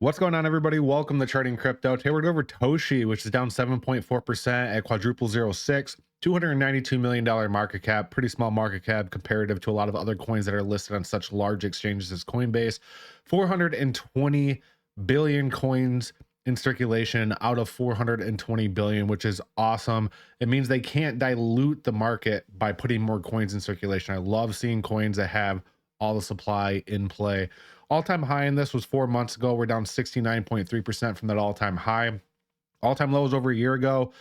What's going on, everybody? Welcome to Trading Crypto. Today we're going over Toshi, which is down 7.4% at quadruple zero six, $292 million market cap. Pretty small market cap comparative to a lot of other coins that are listed on such large exchanges as Coinbase. 420 billion coins in circulation out of 420 billion, which is awesome. It means they can't dilute the market by putting more coins in circulation. I love seeing coins that have all the supply in play. All-time high in this was 4 months ago. We're down 69.3% from that all-time high. All-time low was over a year ago.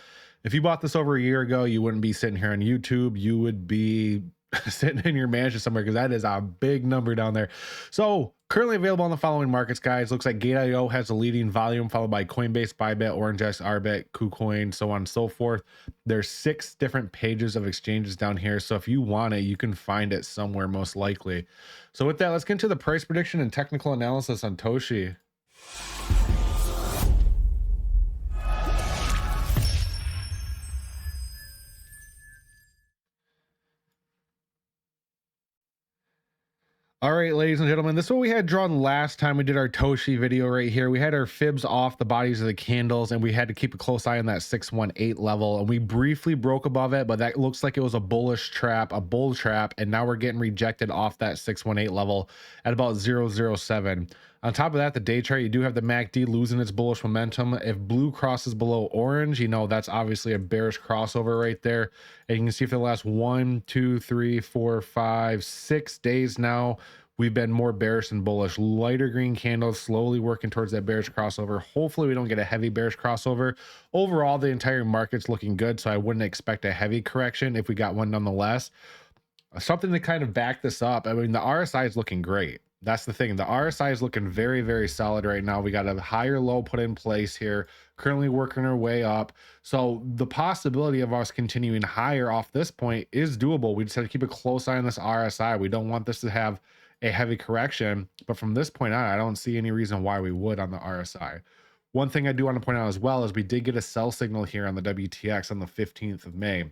If you bought this over a year ago, you wouldn't be sitting here on YouTube. You would be sitting in your mansion somewhere, because that is a big number down there. So currently available on the following markets, guys. Looks like Gate.io has the leading volume, followed by Coinbase, Bybit, OrangeX, Arbit, KuCoin, so on and so forth. There's 6 different pages of exchanges down here. So if you want it, you can find it somewhere, most likely. So with that, let's get into the price prediction and technical analysis on Toshi. All right, ladies and gentlemen, this is what we had drawn last time we did our Toshi video right here. We had our fibs off the bodies of the candles, and we had to keep a close eye on that 618 level, and we briefly broke above it, but that looks like it was a bullish trap, a bull trap, and now we're getting rejected off that 618 level at about 007. On top of that, the day chart, you do have the MACD losing its bullish momentum. If blue crosses below orange, you know that's obviously a bearish crossover right there. And you can see for the last 1, 2, 3, 4, 5, 6 days now, we've been more bearish than bullish. Lighter green candles slowly working towards that bearish crossover. Hopefully we don't get a heavy bearish crossover. Overall, the entire market's looking good, so I wouldn't expect a heavy correction if we got one nonetheless. Something to kind of back this up, I mean, the RSI is looking great. That's the thing. The RSI is looking very, very solid right now. We got a higher low put in place here, currently working our way up. So the possibility of us continuing higher off this point is doable. We just have to keep a close eye on this RSI. We don't want this to have a heavy correction, but from this point on, I don't see any reason why we would on the RSI. One thing I do want to point out as well is we did get a sell signal here on the WTX on the 15th of May.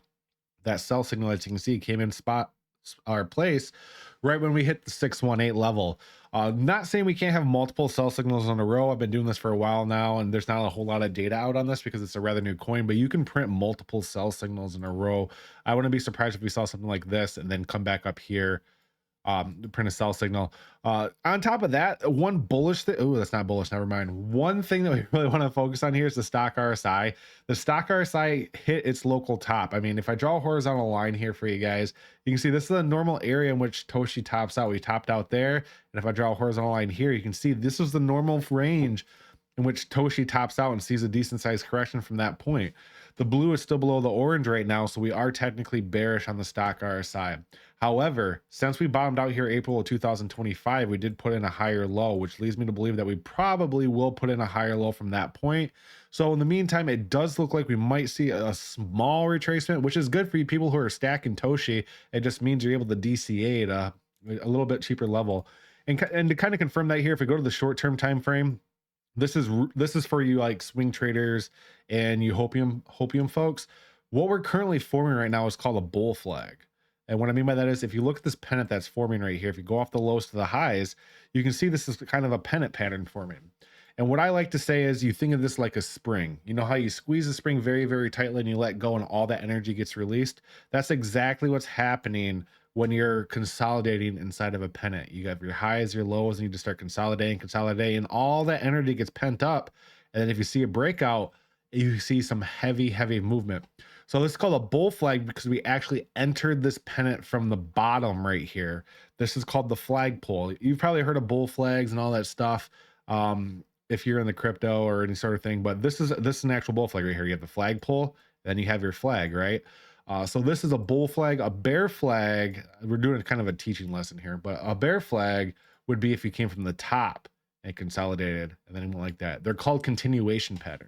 That sell signal, as you can see, came in our place right when we hit the 618 level. Not saying we can't have multiple sell signals in a row. I've been doing this for a while now, and there's not a whole lot of data out on this because it's a rather new coin, but you can print multiple sell signals in a row. I wouldn't be surprised if we saw something like this and then come back up here, print a sell signal. On top of that, one bullish thing, oh, that's not bullish, never mind. One thing that we really want to focus on here is the stock RSI. The stock RSI hit its local top. I mean, if I draw a horizontal line here for you guys, you can see this is a normal area in which Toshi tops out. We topped out there, and if I draw a horizontal line here, you can see this is the normal range in which Toshi tops out and sees a decent sized correction from that point. The blue is still below the orange right now, so we are technically bearish on the stock RSI. However, since we bottomed out here April of 2025, we did put in a higher low, which leads me to believe that we probably will put in a higher low from that point. So in the meantime, it does look like we might see a small retracement, which is good for you people who are stacking Toshi. It just means you're able to DCA at a little bit cheaper level. And to kind of confirm that here, if we go to the short-term time frame, this is for you like swing traders and you hopium folks. What we're currently forming right now is called a bull flag. And what I mean by that is, if you look at this pennant that's forming right here, if you go off the lows to the highs, you can see this is kind of a pennant pattern forming. And what I like to say is, you think of this like a spring. You know how you squeeze the spring very, very tightly and you let go and all that energy gets released? That's exactly what's happening when you're consolidating inside of a pennant. You have your highs, your lows, and you just start consolidating, and all that energy gets pent up. And then if you see a breakout, you see some heavy movement. So this is called a bull flag because we actually entered this pennant from the bottom right here. This is called the flagpole. You've probably heard of bull flags and all that stuff, if you're in the crypto or any sort of thing, but this is an actual bull flag right here. You have the flagpole, then you have your flag, right? So this is a bull flag. A bear flag, we're doing kind of a teaching lesson here, but a bear flag would be if you came from the top and consolidated and then it went like that. They're called continuation patterns.